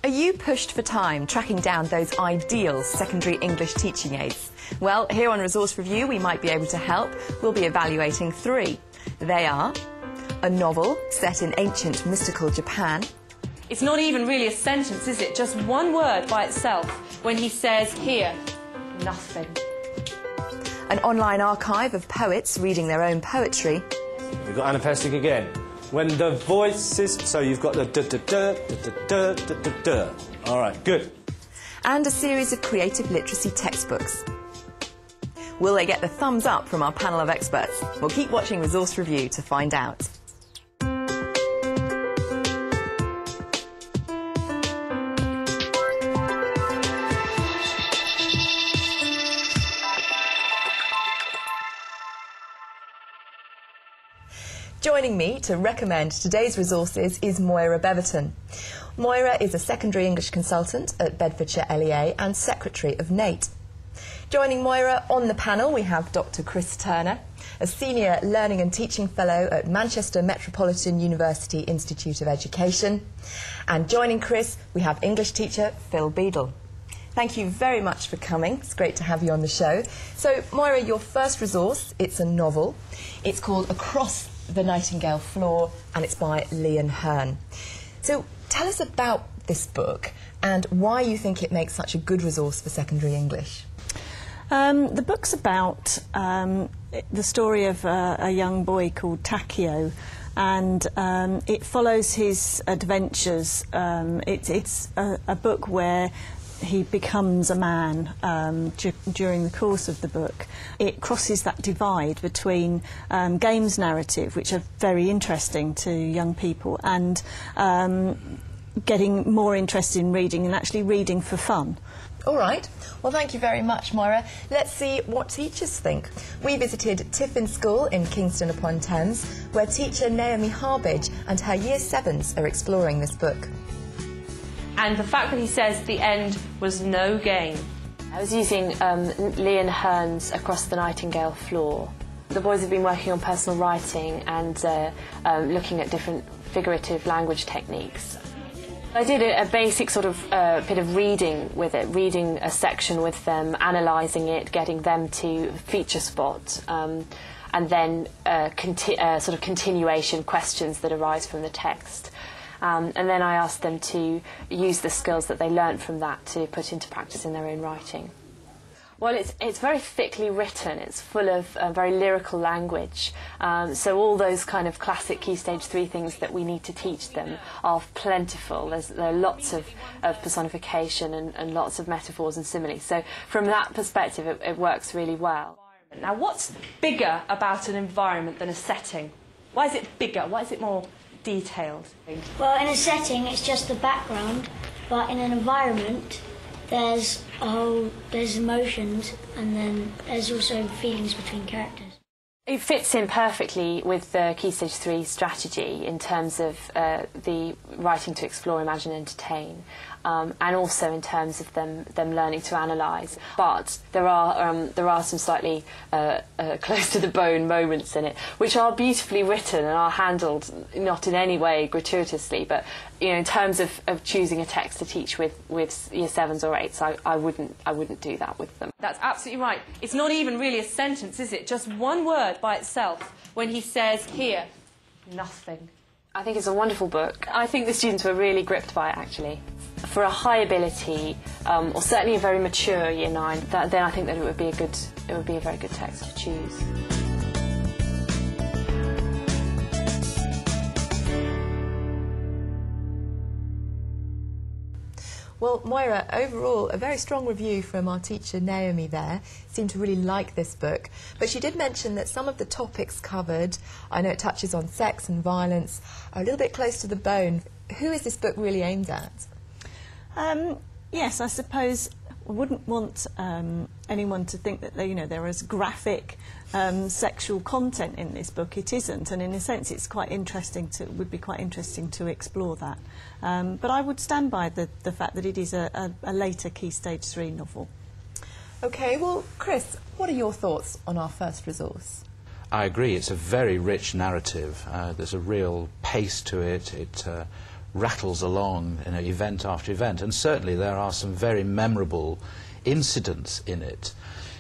Are you pushed for time tracking down those ideal secondary English teaching aids? Well, here on Resource Review we might be able to help. We'll be evaluating 3. They are a novel set in ancient mystical Japan. It's not even really a sentence, is it? Just one word by itself when he says, here, nothing. An online archive of poets reading their own poetry. We've got anapestic again. When the voices... So you've got the da-da-da. All right, good. And a series of creative literacy textbooks. Will they get the thumbs up from our panel of experts? Well, keep watching Resource Review to find out. Joining me to recommend today's resources is Moira Beverton. Moira is a secondary English consultant at Bedfordshire LEA and secretary of NATE. Joining Moira on the panel we have Dr. Chris Turner, a senior learning and teaching fellow at Manchester Metropolitan University Institute of Education. And joining Chris we have English teacher Phil Beadle. Thank you very much for coming. It's great to have you on the show. So, Moira, your first resource, it's a novel. It's called Across the Nightingale Floor, and it's by Leon Hearn. So tell us about this book and why you think it makes such a good resource for secondary English. The book's about the story of a young boy called Takio, and it follows his adventures. It's a book where he becomes a man during the course of the book. It crosses that divide between games narrative, which are very interesting to young people, and getting more interested in reading and actually reading for fun. All right. Well, thank you very much, Moira. Let's see what teachers think. We visited Tiffin School in Kingston upon Thames, where teacher Naomi Harbidge and her Year 7s are exploring this book. And the fact that he says the end was no gain. I was using Leon Hearn's Across the Nightingale Floor. The boys have been working on personal writing and looking at different figurative language techniques. I did a basic sort of bit of reading with it, reading a section with them, analysing it, getting them to feature spot, and then sort of continuation questions that arise from the text. And then I asked them to use the skills that they learnt from that to put into practice in their own writing. Well, it's very thickly written. It's full of very lyrical language. So all those kind of classic Key Stage 3 things that we need to teach them are plentiful. There are lots of personification and lots of metaphors and similes. So from that perspective, it works really well. Now, what's bigger about an environment than a setting? Why is it bigger? Why is it more detailed? Well, in a setting it's just the background, but in an environment there's emotions, and then there's also feelings between characters. It fits in perfectly with the Key Stage 3 strategy in terms of the writing to explore, imagine, entertain, and also in terms of them learning to analyse. But there are some slightly close to the bone moments in it, which are beautifully written and are handled not in any way gratuitously, but in terms of choosing a text to teach with Year 7s or 8s, I wouldn't do that with them. That's absolutely right. It's not even really a sentence, is it? Just one word by itself when he says, here, nothing. I think it's a wonderful book. I think the students were really gripped by it, actually. For a high ability, or certainly a very mature Year 9, then I think that it would be a very good text to choose. Well, Moira, overall, a very strong review from our teacher Naomi there. Seemed to really like this book. But she did mention that some of the topics covered, I know it touches on sex and violence, are a little bit close to the bone. Who is this book really aimed at? Yes, I suppose I wouldn't want anyone to think that there is graphic sexual content in this book. It isn't, and in a sense it's quite interesting would be quite interesting to explore that. But I would stand by the fact that it is a later Key Stage 3 novel. OK, well, Chris, what are your thoughts on our first resource? I agree, it's a very rich narrative. There's a real pace to it. It rattles along, you know, event after event, and certainly there are some very memorable incidents in it.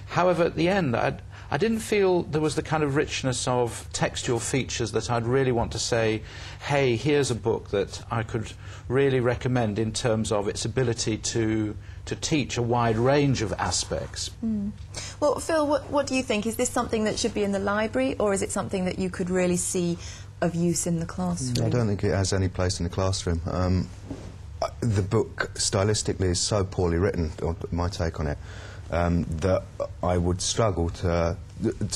However, at the end, I didn't feel there was the kind of richness of textual features that I'd really want to say, hey, here's a book that I could really recommend in terms of its ability to teach a wide range of aspects. Well, Phil, what do you think? Is this something that should be in the library, or is it something that you could really see of use in the classroom? I don't think it has any place in the classroom. The book stylistically is so poorly written, or my take on it, that I would struggle to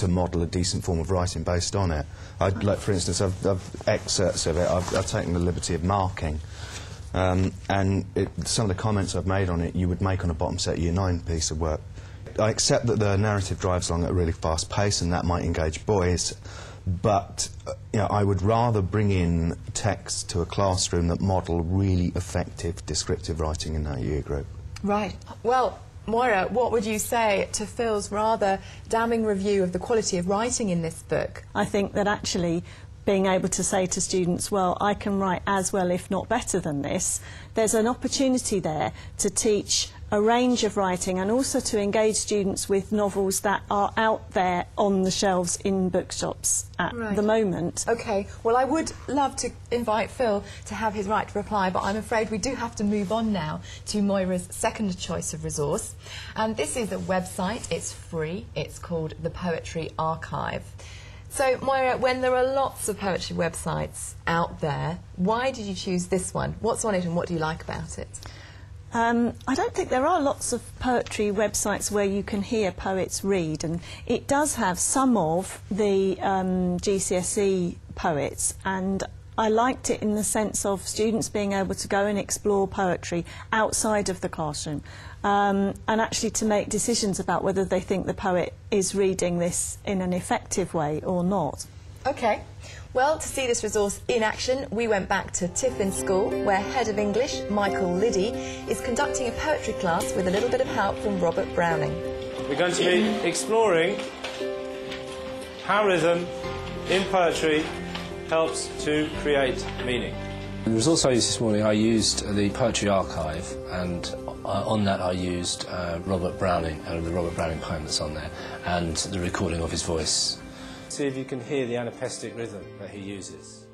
model a decent form of writing based on it. Like, for instance, I've excerpts of it. I've taken the liberty of marking, and some of the comments I've made on it you would make on a bottom set Year 9 piece of work. I accept that the narrative drives along at a really fast pace, and that might engage boys. But you know, I would rather bring in text to a classroom that model really effective descriptive writing in that year group. Right. Well, Moira, what would you say to Phil's rather damning review of the quality of writing in this book? I think that actually being able to say to students, well, I can write as well, if not better than this, there's an opportunity there to teach a range of writing and also to engage students with novels that are out there on the shelves in bookshops at the moment. OK, well, I would love to invite Phil to have his right to reply, but I'm afraid we do have to move on now to Moira's second choice of resource. And this is a website, it's free, it's called the Poetry Archive. So, Moira, when there are lots of poetry websites out there, why did you choose this one? What's on it and what do you like about it? I don't think there are lots of poetry websites where you can hear poets read, and it does have some of the GCSE poets, and I liked it in the sense of students being able to go and explore poetry outside of the classroom, and actually to make decisions about whether they think the poet is reading this in an effective way or not. OK. Well, to see this resource in action, we went back to Tiffin School, where Head of English, Michael Liddy, is conducting a poetry class with a little bit of help from Robert Browning. We're going to be exploring how rhythm in poetry helps to create meaning. The resource I used this morning, I used the Poetry Archive, and on that I used Robert Browning, and the Robert Browning poem that's on there, and the recording of his voice. See if you can hear the anapestic rhythm that he uses.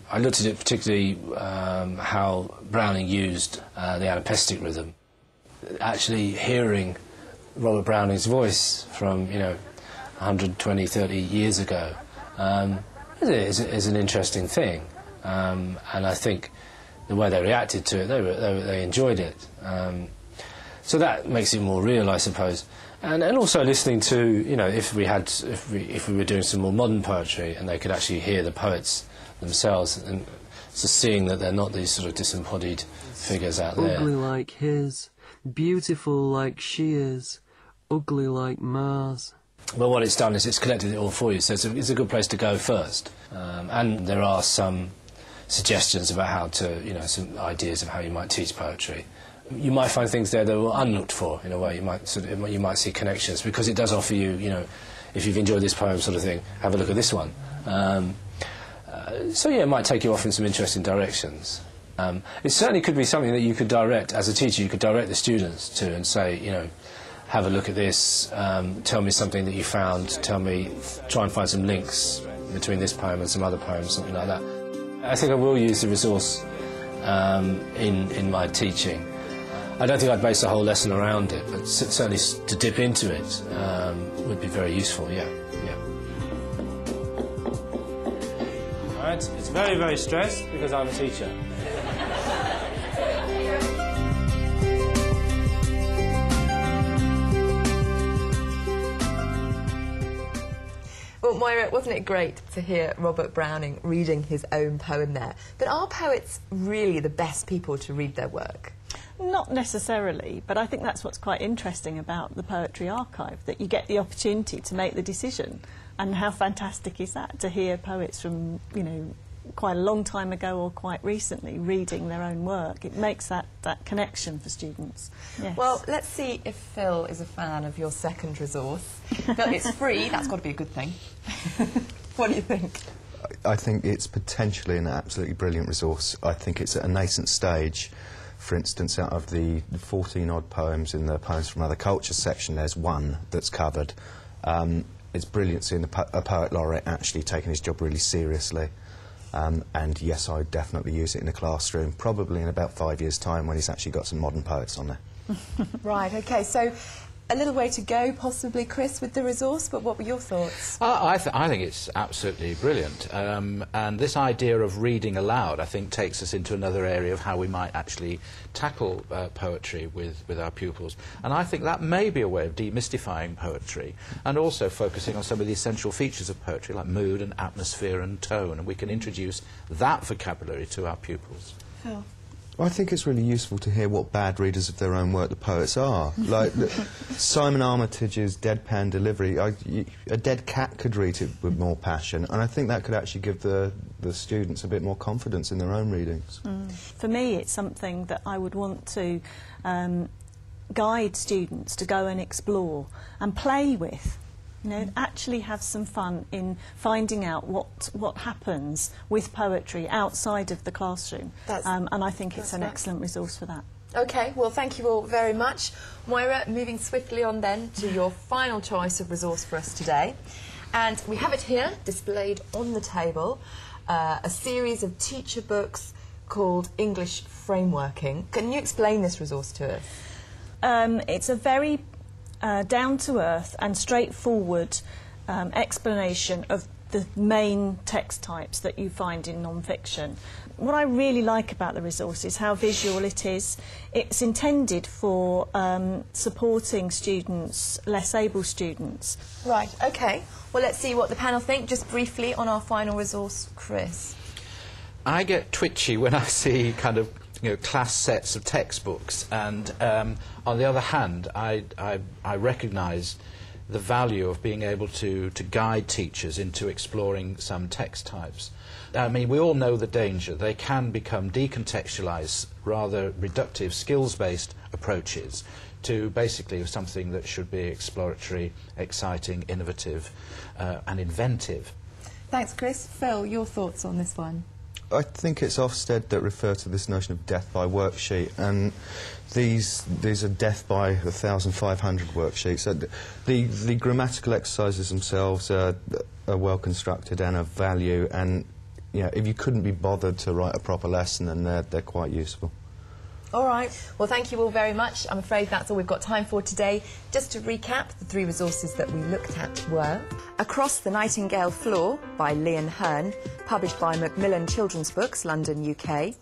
I looked at it particularly how Browning used the anapestic rhythm. Actually hearing Robert Browning's voice from, 120, 30 years ago is an interesting thing. And I think the way they reacted to it, they enjoyed it. So that makes it more real, I suppose. And also listening to, if we were doing some more modern poetry and they could actually hear the poets themselves, and so seeing that they're not these sort of disembodied figures out there. Ugly like his, beautiful like she is, ugly like Mars. Well, what it's done is it's collected it all for you, so it's a good place to go first. And there are some suggestions about how to, some ideas of how you might teach poetry. You might find things there that were unlooked for, in a way. You might see connections, because it does offer you, if you've enjoyed this poem sort of thing, have a look at this one. So, yeah, it might take you off in some interesting directions. It certainly could be something that you could direct, as a teacher, you could direct the students to and say, have a look at this, tell me something that you found, try and find some links between this poem and some other poems, something like that. I think I will use the resource in my teaching. I don't think I'd base the whole lesson around it, but certainly to dip into it would be very useful, yeah. All right, it's very, very stressed because I'm a teacher. Well, Moira, wasn't it great to hear Robert Browning reading his own poem there? But are poets really the best people to read their work? Not necessarily, but I think that's what's quite interesting about the Poetry Archive, that you get the opportunity to make the decision. And how fantastic is that, to hear poets from, quite a long time ago or quite recently, reading their own work. It makes that connection for students. Yes. Well, let's see if Phil is a fan of your second resource. Phil, it's free, that's got to be a good thing. What do you think? I think it's potentially an absolutely brilliant resource. I think it's at a nascent stage. For instance, out of the 14-odd poems in the Poems from Other Cultures section, there's one that's covered. It's brilliant seeing a poet laureate actually taking his job really seriously. And yes, I would definitely use it in the classroom, probably in about 5 years' time when he's actually got some modern poets on there. Right, OK, so a little way to go, possibly, Chris, with the resource, but what were your thoughts? I think it's absolutely brilliant. And this idea of reading aloud, I think, takes us into another area of how we might actually tackle poetry with our pupils. And I think that may be a way of demystifying poetry and also focusing on some of the essential features of poetry, like mood and atmosphere and tone, and we can introduce that vocabulary to our pupils. Phil? I think it's really useful to hear what bad readers of their own work the poets are. Like Simon Armitage's deadpan delivery, a dead cat could read it with more passion, and I think that could actually give the students a bit more confidence in their own readings. For me, it's something that I would want to guide students to go and explore and play with. You know, actually have some fun in finding out what happens with poetry outside of the classroom. And I think it's an excellent resource for that. OK, well, thank you all very much. Moira, moving swiftly on then to your final choice of resource for us today. And we have it here, displayed on the table, a series of teacher books called English Frameworking. Can you explain this resource to us? It's a very down-to-earth and straightforward explanation of the main text types that you find in non-fiction. What I really like about the resource is how visual it is. It's intended for supporting students, less able students. Right, OK. Well, let's see what the panel think. Just briefly on our final resource, Chris. I get twitchy when I see kind of class sets of textbooks, and on the other hand, I recognise the value of being able to guide teachers into exploring some text types. I mean, we all know the danger. They can become decontextualised, rather reductive, skills-based approaches to basically something that should be exploratory, exciting, innovative and inventive. Thanks, Chris. Phil, your thoughts on this one? I think it's Ofsted that refer to this notion of death by worksheet, and these are death by 1,500 worksheets. The grammatical exercises themselves are well constructed and of value, and if you couldn't be bothered to write a proper lesson, then they're quite useful. All right. Well, thank you all very much. I'm afraid that's all we've got time for today. Just to recap, the three resources that we looked at were Across the Nightingale Floor by Leon Hearn, published by Macmillan Children's Books, London, UK,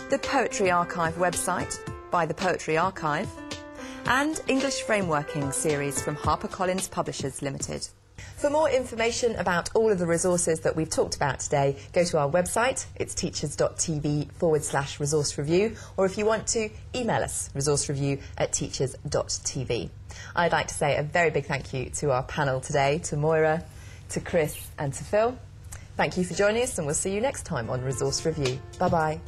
The Poetry Archive website by The Poetry Archive, and English Frameworking series from HarperCollins Publishers Limited. For more information about all of the resources that we've talked about today, go to our website. It's teachers.tv/resource review, or if you want to, email us, resourcereview@teachers.tv. I'd like to say a very big thank you to our panel today, to Moira, to Chris and to Phil. Thank you for joining us, and we'll see you next time on Resource Review. Bye-bye.